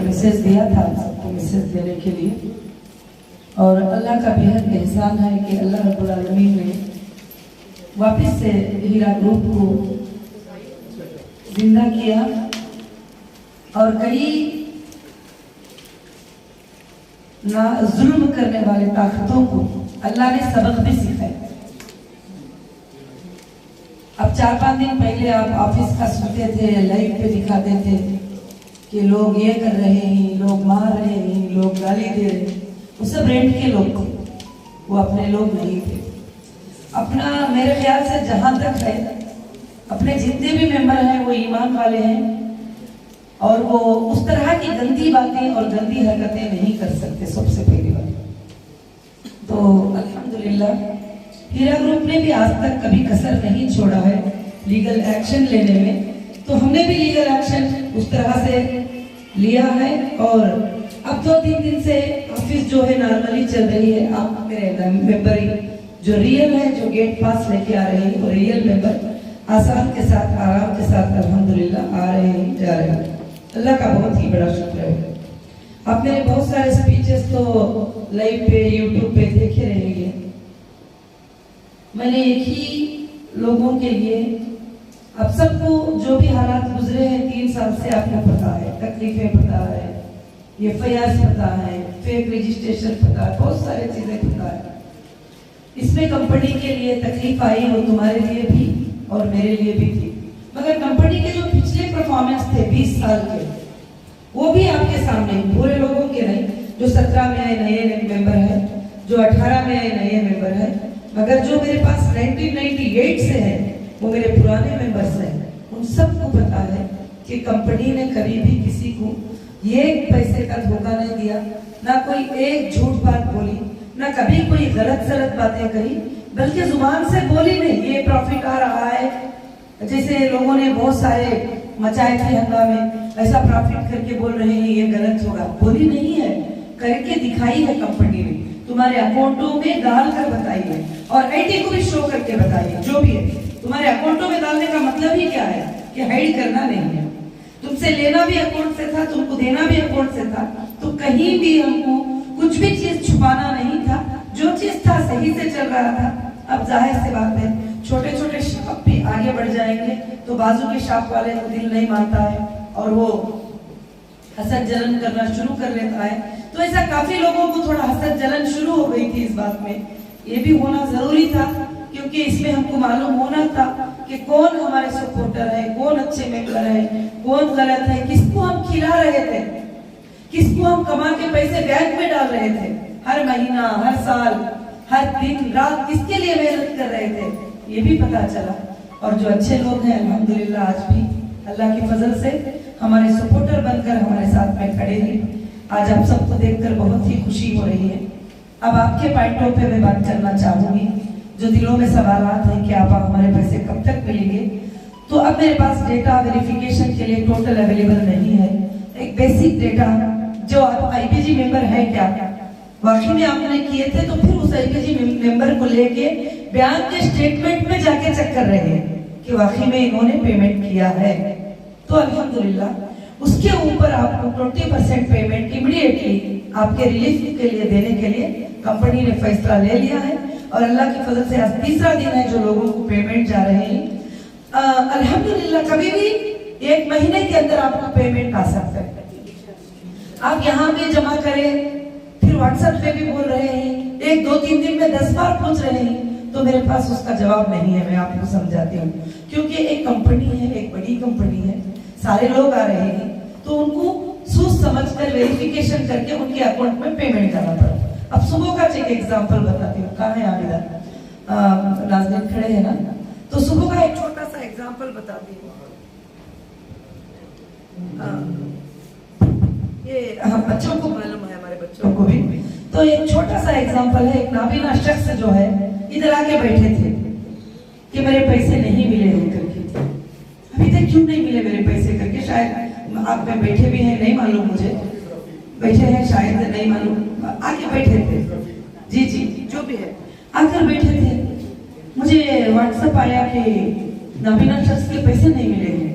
Message दिया था सबको मैसेज देने के लिए। और अल्लाह का बेहद एहसान है कि अल्लाह रब्बुल आलमीन ने वापस से हीरा ग्रुप को जिंदा किया और कई ना जुल्म करने वाले ताकतों को अल्लाह ने सबक भी सिखाया। अब 4-5 दिन पहले आप ऑफिस का सुनते थे, लाइव पे दिखाते थे कि लोग ये कर रहे हैं, लोग मार रहे हैं, लोग गाली दे रहे हैं। वो सब रेंट के लोग थे, वो अपने लोग नहीं थे। अपना मेरे ख्याल से जहां तक है अपने जितने भी मेंबर हैं वो ईमान वाले हैं और वो उस तरह की गंदी बातें और गंदी हरकतें नहीं कर सकते। सबसे पहली बात तो अल्हम्दुलिल्लाह हीरा ग्रुप ने भी आज तक कभी कसर नहीं छोड़ा है लीगल एक्शन लेने में। तो हमने भी लीगल एक्शन उस तरह से लिया है और अब 2-3 दिन से ऑफिस जो है नॉर्मली चल रही है। आप मेरे मेंबर जो रियल है, जो गेट पास लेके आ रहे हैं, वो रियल मेंबर आसान के साथ, आराम के साथ अल्हम्दुलिल्लाह आ रहे हैं, जा रहे हैं। अल्लाह का बहुत ही बड़ा शुक्र है। आप मेरे बहुत सारे स्पीचेस तो लाइव पे यूट्यूब पे देखे रहेंगे। मैंने एक ही लोगों के लिए, अब सबको जो भी हालात गुजरे हैं 3 साल से आपको पता है, तकलीफें पता है, FIR पता है, फेक रजिस्ट्रेशन पता है, बहुत सारी चीजें पता है। इसमें कंपनी के लिए तकलीफ आई, वो तुम्हारे लिए भी और मेरे लिए भी थी। मगर कंपनी के जो पिछले परफॉर्मेंस थे 20 साल के, वो भी आपके सामने, पूरे लोगों के नहीं, जो 17 में आए नए मेंबर है, जो 18 में आए नए मेंबर है, मगर जो मेरे पास 1998 से है वो मेरे पुराने मेंबर्स हैं। उन सबको पता है कि कंपनी ने कभी भी किसी को ये पैसे का धोखा नहीं दिया, ना कोई एक झूठ बात बोली, ना कभी कोई गलत बातें कही, बल्कि जुबान से बोली नहीं ये प्रॉफिट आ रहा है, जैसे लोगों ने बहुत सारे मचाए थे हंगामे, ऐसा प्रॉफिट करके बोल रहे हैं ये गलत होगा, बोली नहीं है, करके दिखाई है कंपनी ने। तुम्हारे अकाउंटों में डाल कर बताइए और आईटी को भी शो करके बताइए। जो भी है तुम्हारे अकाउंटों में डालने का मतलब ही क्या है कि हाइड करना नहीं है। तुमसे लेना भी अकाउंट से था, तुमको देना भी अकाउंट से था, तो कहीं भी हमको कुछ भी चीज छुपाना नहीं था। जो चीज था सही से चल रहा था। अब जाहिर सी बात है छोटे छोटे शॉप भी आगे बढ़ जाएंगे तो बाजू के शॉप वाले को दिल नहीं मानता है और वो हसद जलन करना शुरू कर लेता है। तो ऐसा काफी लोगों को थोड़ा हसद जलन शुरू हो गई थी इस बात में। ये भी होना जरूरी था क्योंकि इसमें हमको मालूम होना था कि कौन हमारे सपोर्टर है, कौन अच्छे मेंबर है, कौन गलत है, किसको हम खिला रहे थे, किसको हम कमा के पैसे बैंक में डाल रहे थे, हर महीना, हर साल, हर दिन रात किसके लिए मेहनत कर रहे थे, ये भी पता चला। और जो अच्छे लोग हैं अल्हम्दुलिल्लाह आज भी अल्लाह की फजल से हमारे सपोर्टर बनकर हमारे साथ में खड़े हैं। आज आप सबको देखकर बहुत ही खुशी हो रही है। अब आपके पॉइंटों पे मैं बात करना चाहूंगी, जो दिलों में सवालात हैं कि आप हमारे पैसे कब तक मिलेंगे। तो अब मेरे पास डेटा वेरिफिकेशन के लिए टोटल अवेलेबल नहीं है। एक बेसिक डेटा जो आप IPG मेंबर है क्या, वाकई में आपने किए थे तो फिर उस IPG मेंबर को लेके बैंक के स्टेटमेंट में जाके चेक कर रहे हैं कि वाकई में इन्होंने पेमेंट किया है। तो अल्हम्दुलिल्लाह उसके ऊपर आपको 20% पेमेंट इमीडिएटली आपके रिलीफ के लिए देने के लिए कंपनी ने फैसला ले लिया है। और अल्लाह की फजल से आज तीसरा दिन है जो लोगों को पेमेंट जा रहे हैं। अल्हम्दुलिल्लाह कभी भी 1 महीने के अंदर आपको पेमेंट आ सकता है। आप यहाँ पे जमा करें, फिर व्हाट्सएप पे भी बोल रहे हैं, 1-2-3 दिन में 10 बार पूछ रहे हैं, तो मेरे पास उसका जवाब नहीं है। मैं आपको समझाती हूँ क्योंकि एक कंपनी है, एक बड़ी कंपनी है, सारे लोग आ रहे हैं, तो उनको सोच समझ कर वेरिफिकेशन करके उनके अकाउंट में पेमेंट करना पड़ता। अब सुबह का एक एग्जांपल बताती हूँ। कहाँ है आबिदा, नाज़रीन खड़े हैं ना, तो सुबह का एक छोटा सा एग्जांपल बताती हूँ। ये हम बच्चों को मालूम है, हमारे बच्चों को भी। तो एक छोटा सा एग्जांपल है। एक नाबीना शख्स जो है इधर आके बैठे थे कि मेरे पैसे नहीं मिले हैं करके। अभी तक क्यों नहीं मिले मेरे पैसे करके, शायद आप में बैठे भी हैं, नहीं मालूम मुझे, बैठे हैं शायद, नहीं मालूम, आके बैठे थे। जी जी जो भी है, आकर बैठे थे। मुझे व्हाट्सएप आया कि नाबीना शख्स के पैसे नहीं मिले हैं।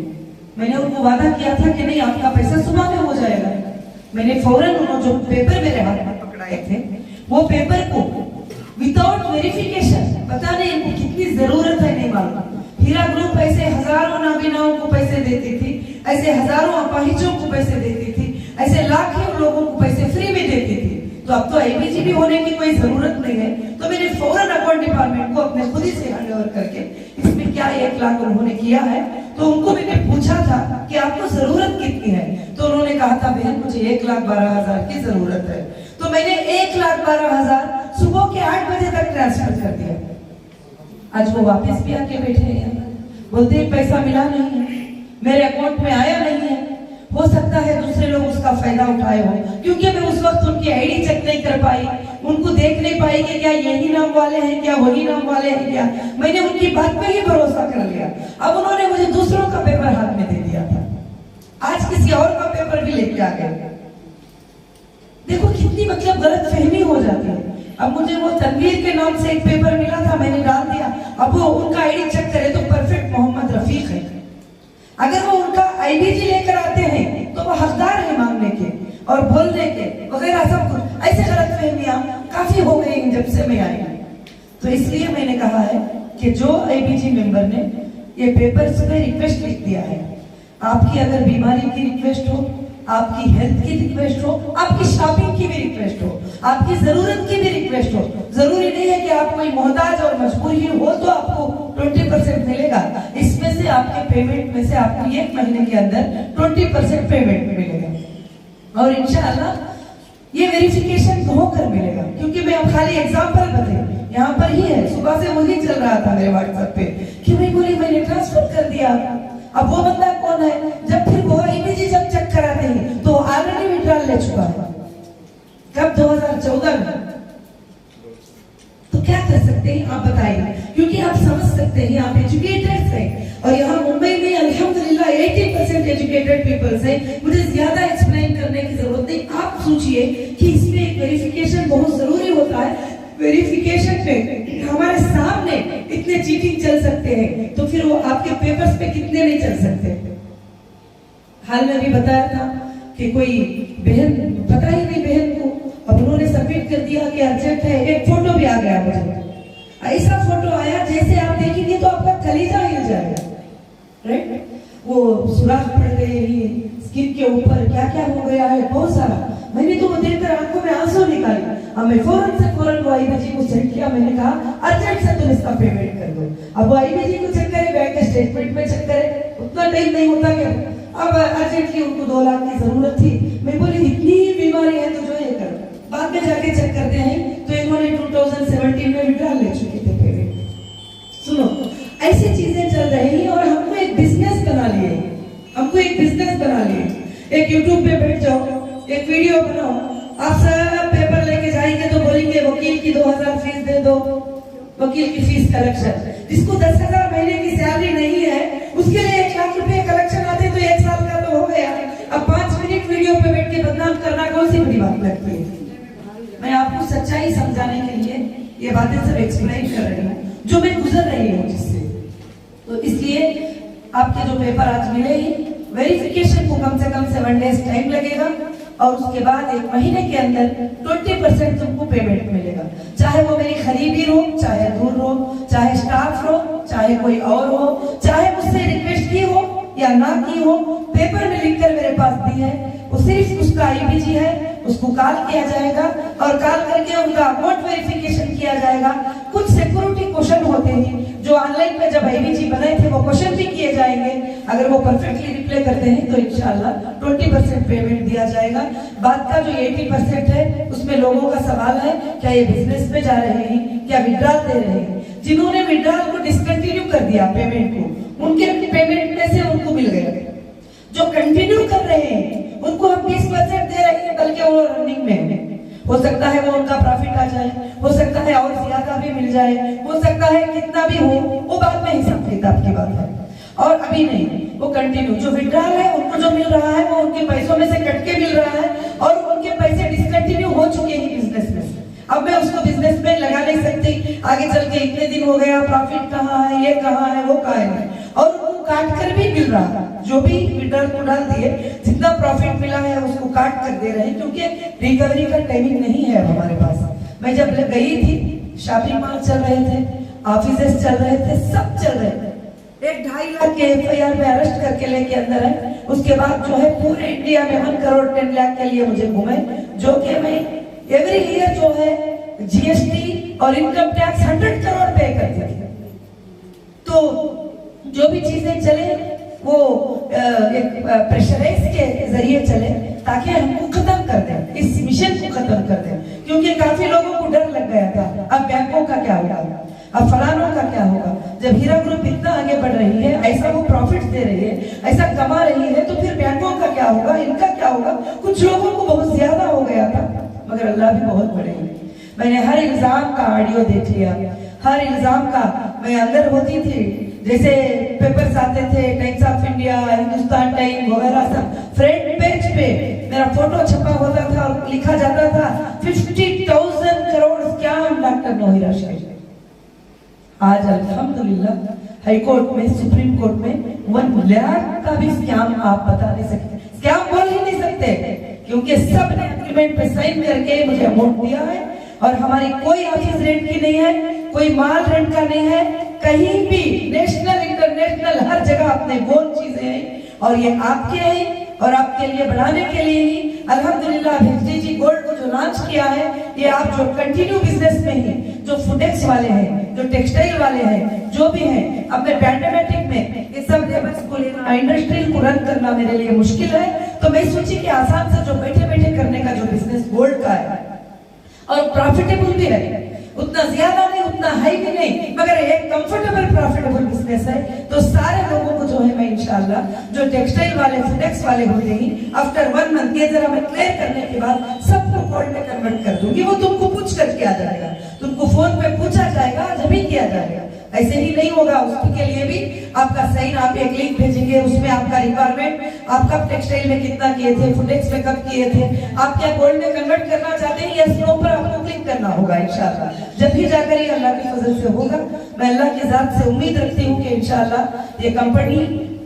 मैंने उनको वादा किया था कि नहीं आपका पैसा सुबह में हो जाएगा। मैंने फौरन उन्होंने जो पेपर मेरे हाथ में पकड़ाए थे वो पेपर को विदाउट वेरिफिकेशन, पता नहीं इनको कितनी जरूरत है नहीं मालूम, हीरा ग्रुप ऐसे हजारों नाबीनाओं को पैसे देती थी, ऐसे हजारों अपाहिजों को पैसे देती थी, ऐसे लाखों लोगों को पैसे फ्री में देती थी। तो अब तो आईबीजी होने की कोई जरूरत नहीं है। तो मैंने फौरन अकाउंट डिपार्टमेंट को अपने खुद ही से हैंडओवर करके इसमें क्या 1 लाख उन्होंने किया है। तो उनको मैंने पूछा था कि आपको जरूरत कितनी है, तो उन्होंने कहा था बहन मुझे 1,12,000 की जरूरत है। तो मैंने 1,12,000 सुबह के 8 बजे तक ट्रांसफर कर दिया। आज वो वापस भी आके बैठे हैं, बोलते हैं पैसा मिला नहीं है, मेरे अकाउंट में आया नहीं है। हो सकता है दूसरे लोग उसका फायदा उठाए हो, क्योंकि मैं उस वक्त उनकी आईडी चेक नहीं कर पाई, उनको देख नहीं पाई कि क्या यही नाम वाले हैं, क्या वही नाम वाले हैं, क्या। मैंने उनकी बात पर ही भरोसा कर लिया। अब उन्होंने मुझे दूसरों का पेपर हाथ में दे दिया था, आज किसी और का पेपर भी लेके आ गए। देखो कितनी मतलब गलत फहमी हो जाती है। अब मुझे वो तनवीर के नाम से एक पेपर मिला था, मैंने डाल दिया। अब वो उनका आईडी चेक करे तो परफेक्ट मोहम्मद रफीक है। अगर वो उनका आईबीजी लेकर आते हैं तो वो हकदार है मांगने के और बोलने के वगैरह सब कुछ। ऐसे गलत फहमियां काफी हो गई जब से मैं आई। तो इसलिए मैंने कहा है कि जो आईबीजी मेंबर ने ये पेपर्स पे रिक्वेस्ट लिख दिया है, आपकी अगर बीमारी की रिक्वेस्ट हो, आपकी हेल्थ की रिक्वेस्ट हो, आपकी शॉपिंग की भी रिक्वेस्ट हो, आपकी जरूरत की भी रिक्वेस्ट हो, जरूरी नहीं है कि आप कोई मोहताज और मजबूरी हो तो आपको 20% मिलेगा। इसमें से आपके पेमेंट में से आपको 1 महीने के अंदर 20% पेमेंट मिलेगा और इंशाअल्लाह ये वेरिफिकेशन होकर मिलेगा। क्योंकि मैं अब खाली एग्जांपल बताई, यहाँ पर ही है, सुबह से वही चल रहा था मेरे व्हाट्सएप पे कि भाई बोली मैंने ट्रांसफर कर दिया। अब वो बंदा कौन है, जब फिर वो आईबीजी जब चेक कराते हैं तो ऑलरेडी विड्रॉल ले चुका है। कब? 2014 में। तो क्या कर सकते हैं आप बताइए, क्योंकि आप समझ सकते हैं आप एजुकेटेड हैं और यहाँ मुंबई में अल्हम्दुलिल्लाह 80% एजुकेटेड पीपल्स हैं। मुझे ज्यादा एक्सप्लेन करने की जरूरत नहीं। आप सोचिए कि इसमें एक वेरिफिकेशन बहुत जरूरी होता है। वेरिफिकेशन पे हमारे सामने इतने चीटिंग चल सकते हैं तो फिर वो आपके पेपर्स पे कितने नहीं चल सकते। हाल में भी बताया था कि कोई बहन, पता ही नहीं बहन को, अब उन्होंने सबमिट कर दिया कि अर्जेंट है। एक फोटो भी आ गया मुझे, ऐसा फोटो आया जैसे आप देखेंगे तो आपका कलीजा हिल जाएगा। राइट, वो सुराख पड़ गए हैं स्किन के ऊपर, क्या क्या हो गया है बहुत सारा। मैंने तो वो देखकर आंखों में आंसू निकाले। अब मैं फौरन वो आईबीजी को चेक किया। मैंने कहा अर्जेंट से तुम इसका पेमेंट कर दो। अब वो आईबीजी को चेक करे, बैंक स्टेटमेंट में चेक करे, उतना टाइम नहीं होता क्या। अब अर्जेंटली उनको 2 लाख की जरूरत थी। मैं बोली इतनी बीमारी है तो जो ये कर, बाद में जाके चेक करते हैं तो इन्होंने 2017 में विड्रॉल ले चुके थे पेमेंट। सुनो, ऐसी चीजें चल रही है और हमको एक बिजनेस बना लिए, हमको एक बिजनेस बना लिए। एक यूट्यूब पे बैठ जाओ, एक वीडियो बनाओ, आप सब पेपर लेके जाएंगे तो बोलेंगे वकील की 2000 फीस दे दो, वकील की फीस कलेक्शन। जिसको 10,000 महीने की सैलरी नहीं है उसके लिए 1 लाख रुपए कलेक्शन आते तो 1 साल का तो हो गया। अब 5 मिनट वीडियो पे बैठ के बदनाम करना कौन सी बड़ी बात लगती है। मैं आपको सच्चाई समझाने के लिए ये बातें सब एक्सप्लेन कर रही हूँ जो मैं गुजर रही हूँ जिससे। तो इसलिए आपके जो पेपर आज मिले ही, वेरिफिकेशन को कम से कम 7 डेज टाइम लगेगा और उसके बाद 1 महीने के अंदर 20% तुमको पेमेंट मिलेगा। चाहे वो मेरी खरीदी हो, चाहे दूर हो, चाहे स्टाफ हो, चाहे कोई और हो, चाहे मुझसे रिक्वेस्ट की हो या ना की हो, पेपर में लिखकर मेरे पास दी है। वो सिर्फ उसका आईबीजी है, उसको कॉल किया जाएगा और कॉल करके उनका अकाउंट वेरिफिकेशन किया जाएगा। कुछ सिक्योरिटी क्वेश्चन होते हैं जो ऑनलाइन में जब आईबीजी बनाए थे वो क्वेश्चन भी किए जाएंगे। अगर वो परफेक्टली रिप्लाई करते हैं तो इंशाल्लाह 20% पेमेंट दिया जाएगा। बाद का जो 80% है उसमें लोगों का सवाल है क्या ये बिजनेस में जा रहे हैं, क्या विड्रॉल दे रहे हैं। जिन्होंने विड्रॉल को डिसकंटिन्यू कर दिया पेमेंट को, उनके पेमेंट में से उनको मिल गया। जो कंटिन्यू कर रहे हैं उनको हम 20% दे रहे हैं, बल्कि वो रनिंग में है। हो सकता है वो उनका प्रॉफिट आ जाए, हो सकता है और ज्यादा भी मिल जाए, हो सकता है कितना भी हो, वो बाद में हिसाब किताब की बात है और अभी नहीं। वो कंटिन्यू जो विड्रॉल है उनको जो मिल रहा है वो उनके पैसों में से कट के मिल रहा है और उनके पैसे डिसकंटिन्यू हो चुके हैं बिजनेस में से। अब मैं उसको बिजनेस में लगा नहीं सकती, आगे चल के इतने दिन हो गया, प्रॉफिट कहाँ है, ये कहाँ है, वो कहाँ है, और काट कर भी मिल रहा है, जो भी विड्रॉल को डाल दिए जितना प्रॉफिट मिला है उसको काट कर दे रहे हैं, क्योंकि रिकवरी का टाइमिंग नहीं है हमारे पास। मैं जब गई थी, शॉपिंग मॉल चल रहे थे, ऑफिसेस चल रहे थे, सब चल रहे थे। 1-2.5 लाख के FIR में अरेस्ट करके लेके अंदर है। उसके बाद जो है पूरे इंडिया में 1 करोड़ 10 लाख के लिए मुझे घूमे, जो कि मैं एवरी ईयर जो है GST और इनकम टैक्स 100 करोड़ पे करती थी। तो जो भी चीजें चले वो एक प्रेशराइज के जरिए चले, ताकि हमको खत्म कर दें, इस मिशन को खत्म कर दें। क्योंकि काफी लोगों को डर लग गया था, अब बैंकों का क्या होगा, अब फलानों का क्या होगा। जब हीरा ग्रुप इतना आगे बढ़ रही है, ऐसा वो प्रॉफिट दे रही है, ऐसा कमा रही है, तो फिर बैंकों का क्या होगा, इनका क्या होगा। कुछ लोगों को बहुत ज्यादा हो गया था, मगर अल्लाह भी बहुत बड़े हैं। मैंने हर इल्जाम का ऑडियो देख लिया, हर इल्जाम का। मैं अंदर होती थी, जैसे पेपर्स आते थे, times of India, Hindustan time वगैरह, सब फ्रंट पेज पे मेरा फोटो छपा होता था और लिखा जाता था 50,000 करोड़ स्कैम डॉक्टर नोहिरा शेख। आज अल्हम्दुलिल्लाह हाई कोर्ट में, सुप्रीम कोर्ट में 1 लाख का भी स्कैम आप बता नहीं सकते, स्कैम बोल ही नहीं सकते, क्योंकि सब ने एग्रीमेंट पे साइन करके मुझे अमाउंट दिया है। और हमारी कोई ऑफिस रेंट की नहीं है, कोई माल रेंट का नहीं है, कहीं भी नेशनल इंटरनेशनल हर जगह अपने गोल चीजें हैं, और ये आपके हैं और आपके लिए बढ़ाने के लिए ही अल्हम्दुलिल्लाह HDG गोल्ड को जो लॉन्च किया है, ये आप जो कंटिन्यू बिजनेस में ही, जो फूडेक्स वाले हैं, जो टेक्सटाइल वाले हैं, जो भी हैं, अपने पैंडेमिक में ये सब लेबर्स को लेना, इंडस्ट्री को रन करना मेरे लिए मुश्किल है। तो मैं सोची कि आसान से जो बैठे बैठे करने का जो बिजनेस गोल्ड का है और प्रॉफिटेबल भी है, उतना ज्यादा नहीं, उतना हाई भी नहीं, मगर एक कंफर्टेबल प्रॉफिटेबल बिजनेस है। तो सारे लोगों को जो है मैं इंशाल्लाह, जो टेक्सटाइल वाले फूडेक्स वाले होते हैं, आफ्टर 1 मंथ ये जरा मैं क्लियर करने के बाद सबको गोल्ड में कन्वर्ट कर दूंगी। वो तुमको पूछ करके आ जाएगा, तुमको फोन पे पूछा जाएगा, जब ही किया जाएगा, ऐसे ही नहीं होगा। उसके लिए भी आपका साइन, आप एक लिंक भेजेंगे, उसमें आपका रिक्वायरमेंट, आप कब टेक्सटाइल में कितना किए थे, फूडेक्स में कब किए थे, आप क्या गोल्ड में कन्वर्ट करना चाहते हैं, यस नो पर आपको क्लिक करना होगा इंशाल्लाह। जब भी जाकर ये अल्लाह की फजल से होगा। मैं अल्लाह की जात से उम्मीद रखती हूँ कि इंशाल्लाह ये कंपनी,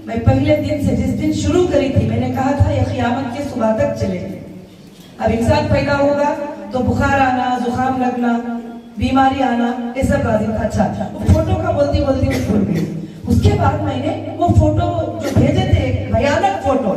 मैं पहले दिन से जिस दिन शुरू करी थी, मैंने कहा था ये क़यामत की सुबह तक चलेगी। अब इंसान पैदा होगा तो बुखार आना, जुकाम लगना, बीमारी आना, ये सब लाजिम था। अच्छा, वो फोटो का बोलती बोलती मैं भूल गई। उसके बाद मैंने वो फोटो जो भेजे थे, भयानक फोटो,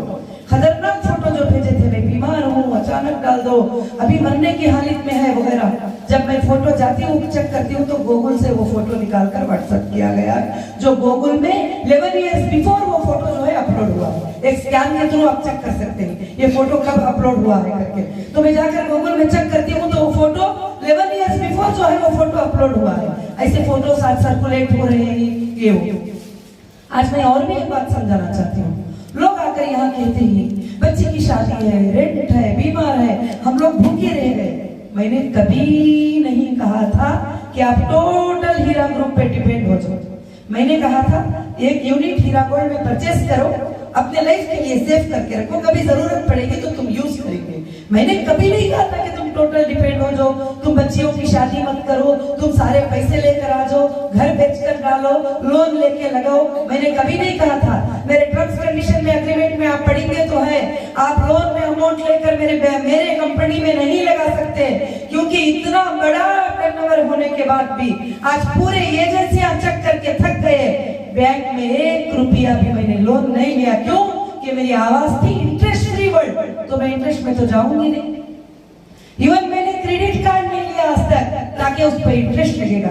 खतरनाक फोटो जो भेजे थे, मैं बीमार हूँ, अचानक डाल दो, अभी मरने की हालत में है वगैरह। जब मैं फोटो जाती हूँ, चेक करती हूँ, तो गूगल से वो फोटो निकालकर व्हाट्सएप किया गया, जो गूगल में 11 इयर्स बिफोर वो फोटो जो है अपलोड हुआ। एक स्कैन के थ्रू आप चेक कर सकते हैं ये फोटो कब अपलोड हुआ है करके। तो मैं जाकर गूगल में चेक करती हूँ, तो वो फोटो 11 इयर्स बिफोर जो है वो फोटो अपलोड हुआ है। ऐसे फोटो साथ सर्कुलेट हो रहे हैं ये हो। आज मैं और भी एक बात समझाना चाहती हूँ। लोग आकर यहाँ कहते हैं बच्चे की शादी है, रेंट है, बीमार है, हम लोग भूखे रह गए। मैंने कभी नहीं कहा था कि आप टोटल हीरा ग्रुप पे डिपेंड हो जाओ। मैंने कहा था एक यूनिट हीरा गोल्ड में परचेस करो, अपने लाइफ के लिए सेव करके रखो, कभी जरूरत पड़ेगी तो तुम यूज करेंगे। मैंने कभी नहीं कहा था कि तुम टोटल डिपेंड हो जाओ, तुम बच्चियों की शादी मत करो, तुम सारे पैसे लेकर आ जाओ, घर बेचकर डालो, लोन लेके लगाओ। मैंने कभी नहीं कहा था। मेरे टर्म्स कंडीशन में, एग्रीमेंट में आप पढ़ेंगे तो है, आप लोन में अमाउंट लेकर मेरे कंपनी में नहीं लगा सकते, क्योंकि इतना बड़ा टर्नओवर होने के बाद भी आज पूरे एजेंसियां चेक करके थक गए, बैंक में 1 रुपया भी मैंने लोन नहीं लिया। क्यों? कि मेरी आवाज थी इंटरेस्ट फ्री वर्ल्ड, तो मैं इंटरेस्ट में तो जाऊंगी नहीं। इवन मैंने क्रेडिट कार्ड नहीं लिया आज तक, ताकि उस पर इंटरेस्ट लगेगा।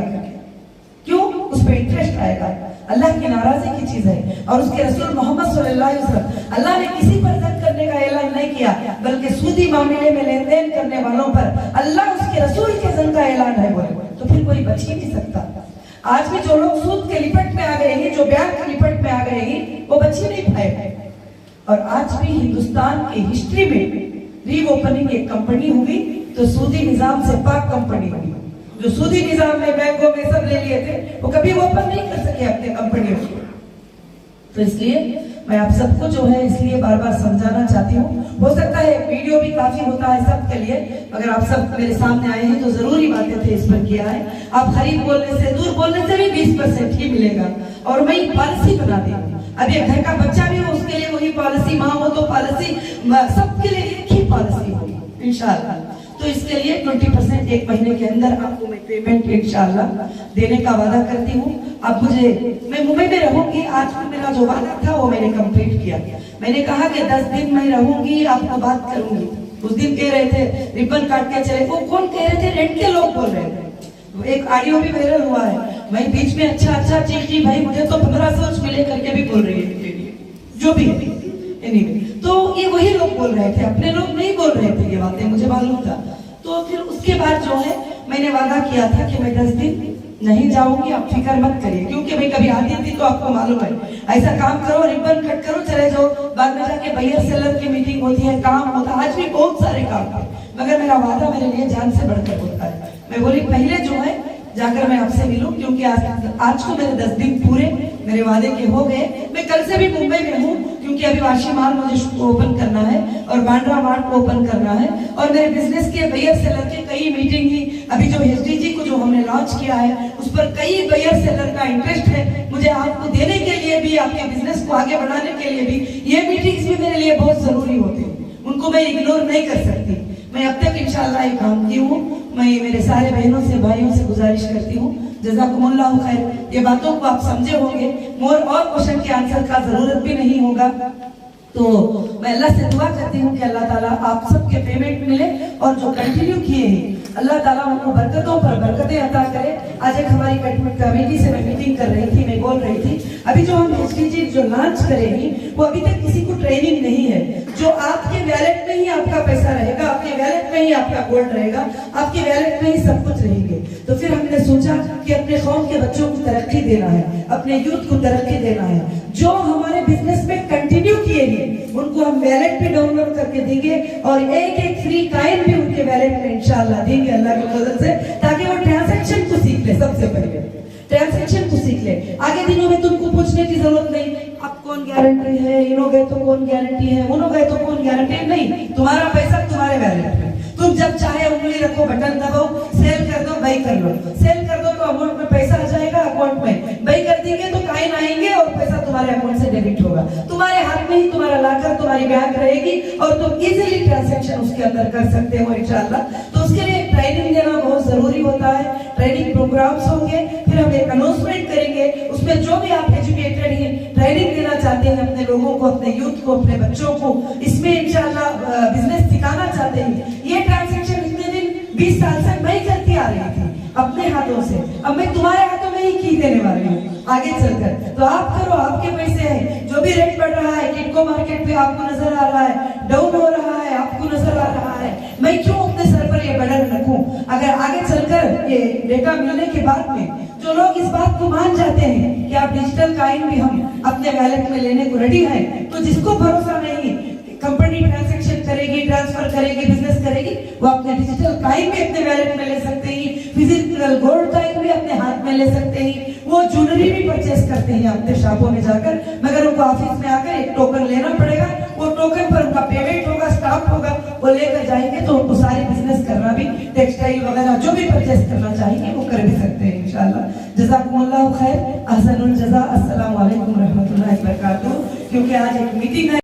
क्यों? उस पर इंटरेस्ट आएगा, अल्लाह की नाराजगी की चीज है। और उसके रसूल मोहम्मद सल्लल्लाहु अलैहि वसल्लम, अल्लाह ने किसी पर जंग करने का ऐलान नहीं किया, बल्कि सूदी मामले में लेन देन करने वालों पर अल्लाह उसके रसूल के जंग का ऐलान है बोले, तो फिर कोई बच ही नहीं सकता। आज भी जो लोग सूद के लिपट में आ गए हैं, जो बैंक के लिपट में आ गए हैं, वो बच ही नहीं पाए। और आज भी हिंदुस्तान की हिस्ट्री में रीओपनिंग एक कंपनी हुई तो सूदी निजाम से पाक कंपनी हुई। जो सूदी निजाम में बैंकों में सब ले लिए थे, वो कभी ओपन नहीं कर सके अपने कंपनियों को। तो इसलिए मैं आप सबको जो है इसलिए बार बार समझाना चाहती हूँ। हो सकता है वीडियो भी काफी होता है सबके लिए, अगर आप सब मेरे सामने आए हैं तो जरूरी बातें थे इस पर किया है। आप खरीद बोलने से, दूर बोलने से भी 20% ही मिलेगा। और मैं पॉलिसी बना दी, अब ये घर का बच्चा भी हो उसके लिए वही पॉलिसी, माँ हो तो पॉलिसी, सबके लिए एक ही पॉलिसी होगी इंशाल्लाह। तो इसके लिए 20% एक महीने के अंदर आपको मैं पेमेंट इंशाल्लाह देने का वादा करती हूँ। अब मैं मुंबई में रहूंगी, आज भी मेरा जो वादा था वो मैंने कंप्लीट किया। मैंने कहा कि 10 दिन मैं रहूंगी, आपको बात करूंगी। उस दिन कह रहे थे रिबन काट के चले, वो कौन कह रहे थे? रेंट के लोग बोल रहे थे। एक ऑडियो भी वायरल हुआ है, मैं बीच में अच्छा चीज भाई मुझे तो 1500 मिले करके भी बोल रही है, जो भी है anyway, तो ये वही लोग बोल रहे थे, अपने लोग नहीं बोल रहे थे ये बातें, मुझे मालूम था। तो फिर उसके बाद जो है मैंने वादा किया था कि मैं 10 दिन नहीं जाऊंगी, आप फिक्र मत करिए, क्योंकि मैं कभी आती थी तो आपको मालूम है, ऐसा काम करो, रिबन कट करो, चले जाओ, बाद में जाके बायर सेलर की मीटिंग होती है, काम होता है, आज भी बहुत सारे काम है, मगर मेरा वादा मेरे लिए जान से बढ़कर होता है। मैं बोली पहले जो है जाकर मैं आपसे मिलूं, क्योंकि आज को मेरे 10 दिन पूरे मेरे वादे के हो गए। मैं कल से भी मुंबई में हूँ, क्योंकि अभी वाशी मार्ट मुझे ओपन करना है और बांद्रा मार्ट को ओपन करना है, और मेरे बिजनेस के बायर सेलर के कई मीटिंग ही अभी जो एसडीजी को जो हमने लॉन्च किया है उस पर कई बायर सेलर का इंटरेस्ट है। मुझे आपको देने के लिए भी, आपके बिजनेस को आगे बढ़ाने के लिए भी ये मीटिंग्स भी मेरे लिए बहुत जरूरी होती है, उनको मैं इग्नोर नहीं कर सकती। मैं अब तक इंशाल्लाह ये काम की हूँ। मैं मेरे सारे बहनों से भाइयों से गुजारिश करती हूँ, जज़ाकुमुल्लाह खैर, ये बातों को आप समझे होंगे, और क्वेश्चन के आंसर का जरूरत भी नहीं होगा। तो मैं अल्लाह से दुआ करती हूँ कि अल्लाह ताला आप सबके पेमेंट मिले, और जो कंटिन्यू किए हैं अल्लाह ताला उनको बरकतों पर बरकतें अता करे। आज एक हमारी कमेटी से मैं मीटिंग कर रही थी, मैं बोल रही थी अभी जो हम एसडीजी जो लॉन्च करेंगे वो अभी तक किसी को ट्रेनिंग नहीं है। जो आपके वैलेट में ही आपका पैसा रहेगा, आपके वैलेट में ही आपका गोल्ड रहेगा, आपके वैलेट में ही सब कुछ रहेंगे। तो फिर हमने सोचा कि अपने कौम के बच्चों को तरक्की देना है, अपने यूथ को तरक्की देना है। जो हमारे बिजनेस में कंटिन्यू किए हैं उनको हम वैलेट पे डाउनलोड करके देंगे, और एक फ्री कॉइन भी उनके वैलेट में इंशाल्लाह देंगे अल्लाह की मदद से, ताकि वो ट्रांजैक्शन को सीख ले। सबसे पहले ट्रांजैक्शन को सीख ले, आगे दिनों में तुमको पूछने की जरूरत नहीं अब कौन गारंटी है, इनो गए तो कौन गारंटी है, उनो गए तो कौन गारंटी नहीं। तुम्हारा पैसा तुम्हारे वैलेट में, तुम जब चाहे उंगली रखो, बटन दबाओ, सेल कर दो, बाई कर लो। सेल कर दो तो अकाउंट में पैसा आ जाएगा, अकाउंट में बाई कर देंगे तो कॉइन आएंगे और पैसा तुम्हारे अकाउंट से डेबिट होगा। तुम्हारे हाथ में ही तुम्हारा लाकर तुम्हारी बैंक रहेगी और तुम इजीली ट्रांजैक्शन उसके अंदर कर सकते हो इंशाल्लाह। तो उसके लिए ट्रेनिंग देना बहुत जरूरी होता है, ट्रेनिंग प्रोग्राम्स होंगे, फिर हम एक अनाउंसमेंट करेंगे, उसमें जो भी आप एजुकेटेड हैं, ट्रेनिंग देना चाहते हैं अपने लोगों को, अपने यूथ को, अपने बच्चों को, इसमें इंशाल्लाह बिजनेस सिखाना चाहते हैं। ये ट्रांजैक्शन इतने दिन 20 साल से मैं करती आ रही थी अपने हाथों से, अब मैं तुम्हारे हाथों में ही की देने वाली हूँ आगे चलकर। तो आप करो, आपके पैसे हैं, जो भी रेट बढ़ रहा है किटको मार्केट पे आपको नजर आ रहा है, डाउन हो रहा है आपको नजर आ रहा है, मैं क्यों अपने सर पर ये बर्डन रखूं? अगर आगे चलकर ये डेटा मिलने के बाद में जो लोग इस बात को मान जाते हैं कि आप डिजिटल कॉइन भी हम अपने वैलेट में लेने को रेडी हैं, तो जिसको भरोसा नहीं कंपनी ट्रांजैक्शन करेगी, ट्रांसफर करेगी, बिजनेस करेगी, वो अपने डिजिटल कॉइन भी अपने वैलेट में ले सकते हैं, फिजिकल गोल्ड कॉइन भी अपने हाथ में ले सकते हैं, वो ज्वेलरी भी परचेस करते हैं अपने शॉपों में जाकर, मगर उनको ऑफिस में आकर एक टोकन लेना पड़ेगा, वो टोकन पर उनका पेमेंट होगा, स्टाफ होगा, वो लेकर जाएंगे तो उनको सारी बिजनेस करना भी, टेक्सटाइल वगैरह जो भी परचेस करना चाहेंगे वो कर भी सकते हैं इंशाल्लाह। जज़ाकुमुल्लाह खैर, अहसनुल जज़ा, अस्सलाम वालेकुम रहमतुल्लाहि व बरकातहू। क्योंकि आज एक मीटिंग है।